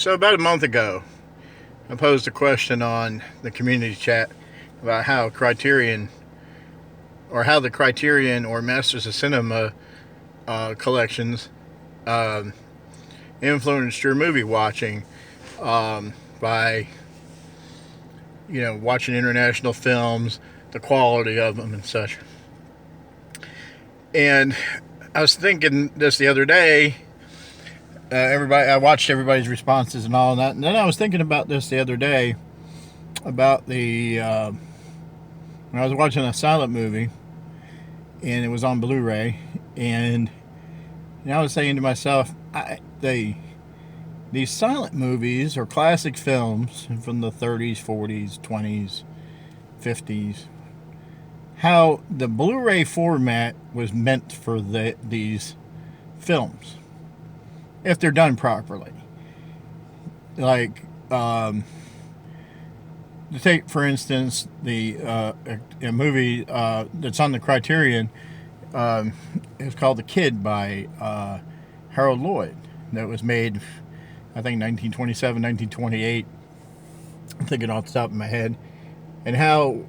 So about a month ago, I posed a question on the community chat about how the Criterion or Masters of Cinema collections um, influenced your movie watching by watching international films, the quality of them and such. And I was thinking this the other day. I watched everybody's responses and all that, and then I was thinking about this the other day about when I was watching a silent movie, and it was on Blu-ray, and I was saying to myself, these silent movies or classic films from the 30s, 40s, 20s, 50s, how the Blu-ray format was meant for these films if they're done properly. Like, to take for instance a movie that's on the Criterion. It's called The Kid by Harold Lloyd. That was made, I think, 1927, 1928. I'm thinking off the top of my head, and how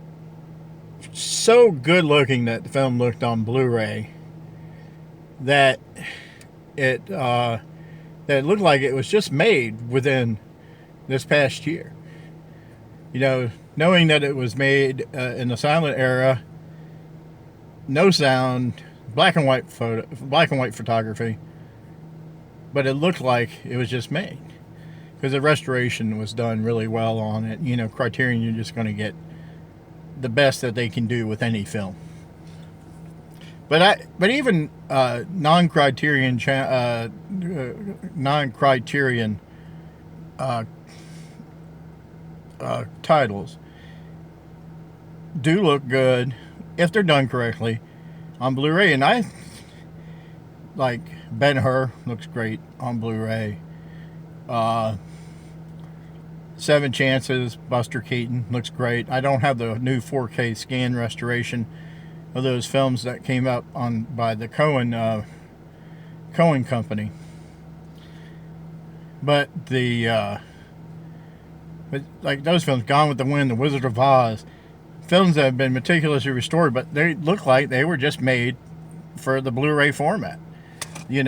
so good looking that the film looked on Blu-ray that it looked like it was just made within this past year. Knowing that it was made in the silent era, no sound, black and white photography, but it looked like it was just made because the restoration was done really well on it. Criterion, you're just going to get the best that they can do with any film. But even non-Criterion titles do look good if they're done correctly on Blu-ray. And I like Ben-Hur looks great on Blu-ray. Seven Chances, Buster Keaton looks great. I don't have the new 4K scan restoration of those films that came out by the Cohen company, but like those films, Gone with the Wind, The Wizard of Oz, films that have been meticulously restored, but they look like they were just made for the Blu-ray format. You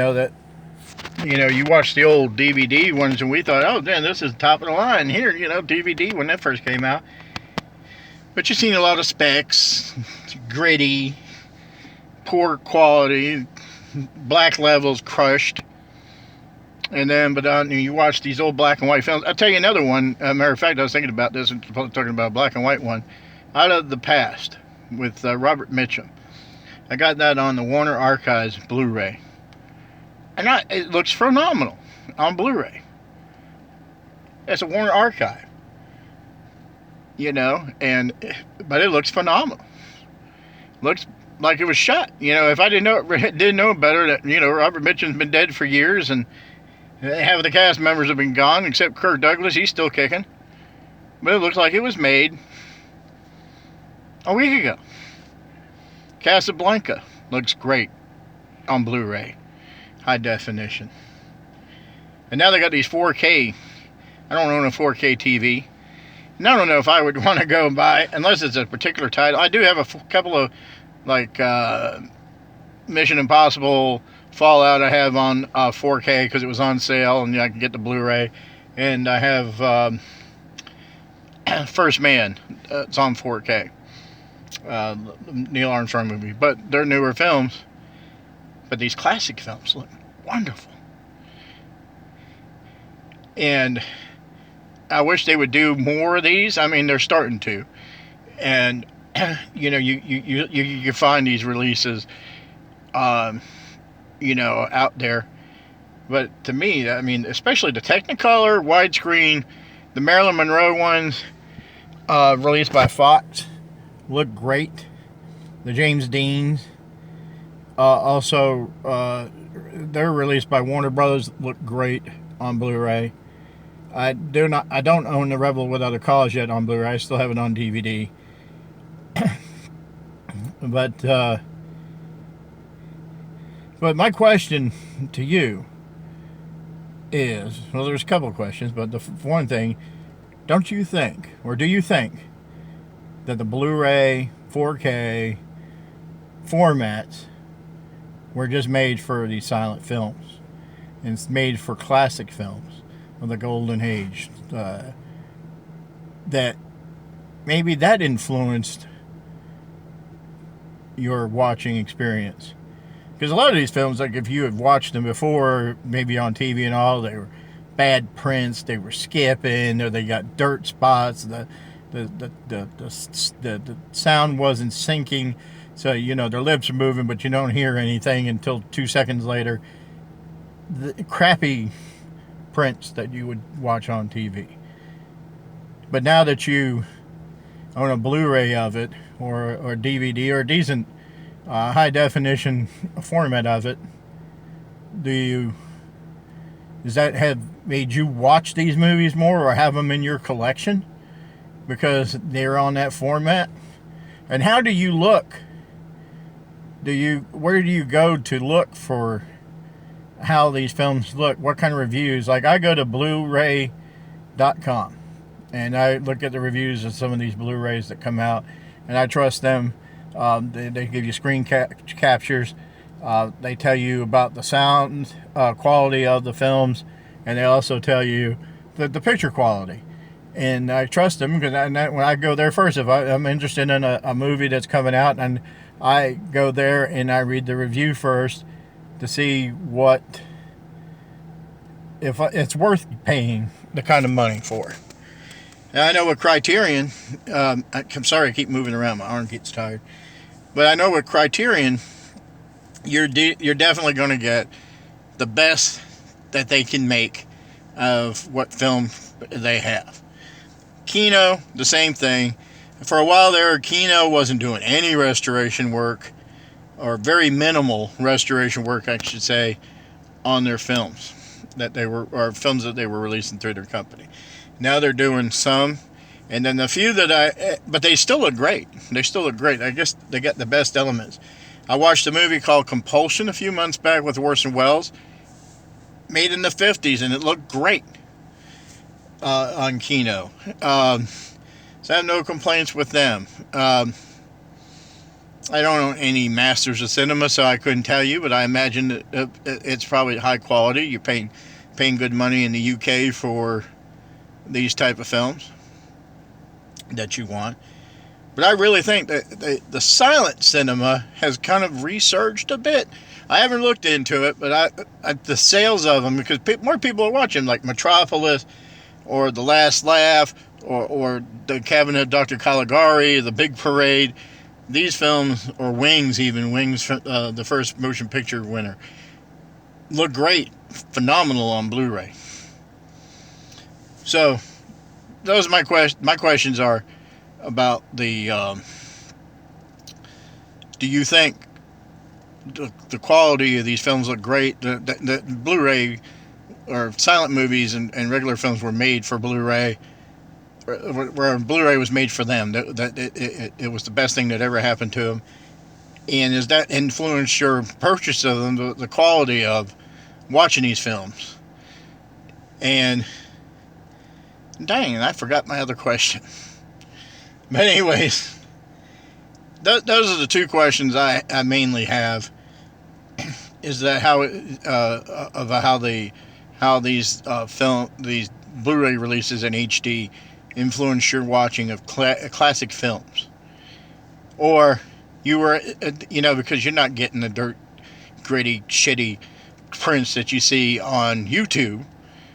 watch the old DVD ones, and we thought, oh, man, this is top of the line here. DVD when that first came out. But you've seen a lot of specs, gritty, poor quality, black levels crushed. And then, you watch these old black and white films. I'll tell you another one. Matter of fact, I was thinking about this, talking about a black and white one. Out of the Past with Robert Mitchum. I got that on the Warner Archives Blu-ray. And it looks phenomenal on Blu-ray. It's a Warner Archive. But it looks phenomenal. Looks like it was shot. If I didn't know better, that Robert Mitchum's been dead for years, and half of the cast members have been gone except Kirk Douglas. He's still kicking, but it looks like it was made a week ago. Casablanca looks great on Blu-ray, high definition, and now they got these 4K. I don't own a 4K TV. And I don't know if I would want to go and buy, unless it's a particular title. I do have a couple of, Mission Impossible Fallout I have on 4K because it was on sale, and I can get the Blu-ray. And I have First Man. It's on 4K. Neil Armstrong movie. But they're newer films. But these classic films look wonderful. And I wish they would do more of these. I mean, they're starting to, and you find these releases, out there. But to me, I mean, especially the Technicolor, widescreen, the Marilyn Monroe ones, released by Fox, look great. The James Deans, also, they're released by Warner Brothers, look great on Blu-ray. I don't own The Rebel Without a Cause yet on Blu-ray. I still have it on DVD. But my question to you is, well, there's a couple of questions, but the one thing, don't you think, or do you think, that the Blu-ray 4K formats were just made for these silent films? And it's made for classic films of the golden age. That maybe that influenced your watching experience. Because a lot of these films, like if you had watched them before, maybe on TV and all, they were bad prints, they were skipping, or they got dirt spots, the sound wasn't syncing, so their lips are moving, but you don't hear anything until 2 seconds later. The crappy prints that you would watch on TV. But now that you own a Blu-ray of it, or DVD, or a decent high definition format of it, does that have made you watch these movies more, or have them in your collection because they're on that format? And how do you look? Where do you go to look for how these films look? What kind of reviews? Like, I go to Blu-ray.com and I look at the reviews of some of these Blu-rays that come out, and I trust them. They give you screen captures. They tell you about the sound quality of the films, and they also tell you the picture quality. And I trust them because when I go there first, if I'm interested in a movie that's coming out, and I go there and I read the review first to see if it's worth paying the kind of money for. Now, I know with Criterion, I'm sorry I keep moving around, my arm gets tired, but I know with Criterion, you're definitely going to get the best that they can make of what film they have. Kino, the same thing. For a while there, Kino wasn't doing any restoration work, or very minimal restoration work, I should say, on their films or films that they were releasing through their company. Now they're doing some, and then the few but they still look great. They still look great. I guess they got the best elements. I watched a movie called Compulsion a few months back with Orson Welles, made in the 50s, and it looked great on Kino. So I have no complaints with them. I don't own any Masters of Cinema, so I couldn't tell you, but I imagine that it's probably high quality. You're paying good money in the UK for these type of films that you want. But I really think that the silent cinema has kind of resurged a bit. I haven't looked into it, but the sales of them, because more people are watching, like Metropolis, or The Last Laugh, or The Cabinet of Dr. Caligari, The Big Parade. These films, or Wings, the first motion picture winner, look great, phenomenal on Blu-ray. So, those are my questions are about the, do you think the quality of these films look great? The Blu-ray or silent movies and regular films were made for Blu-ray, where Blu-ray was made for them. It was the best thing that ever happened to them. And does that influence your purchase of them, the quality of watching these films? And dang, I forgot my other question. But anyways, those are the two questions I mainly have. Is that how these Blu-ray releases in HD influence your watching of classic films, or you were because you're not getting the dirt, gritty, shitty prints that you see on YouTube.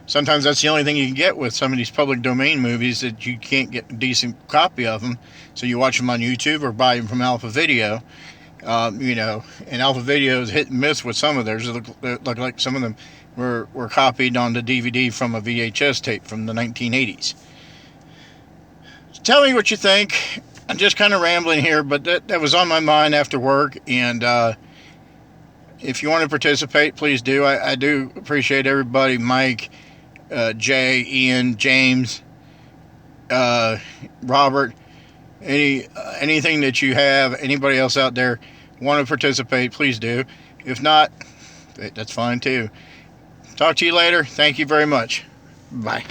Sometimes that's the only thing you can get with some of these public domain movies, that you can't get a decent copy of them. So you watch them on YouTube or buy them from Alpha Video. And Alpha Video is hit and miss with some of theirs. It look like some of them were copied on the DVD from a VHS tape from the 1980s. So tell me what you think. I'm just kind of rambling here, but that was on my mind after work, and if you want to participate, please do. I do appreciate everybody. Mike, Jay, Ian, James, Robert, anything that you have, anybody else out there want to participate, please do. If not, that's fine too. Talk to you later. Thank you very much. Bye.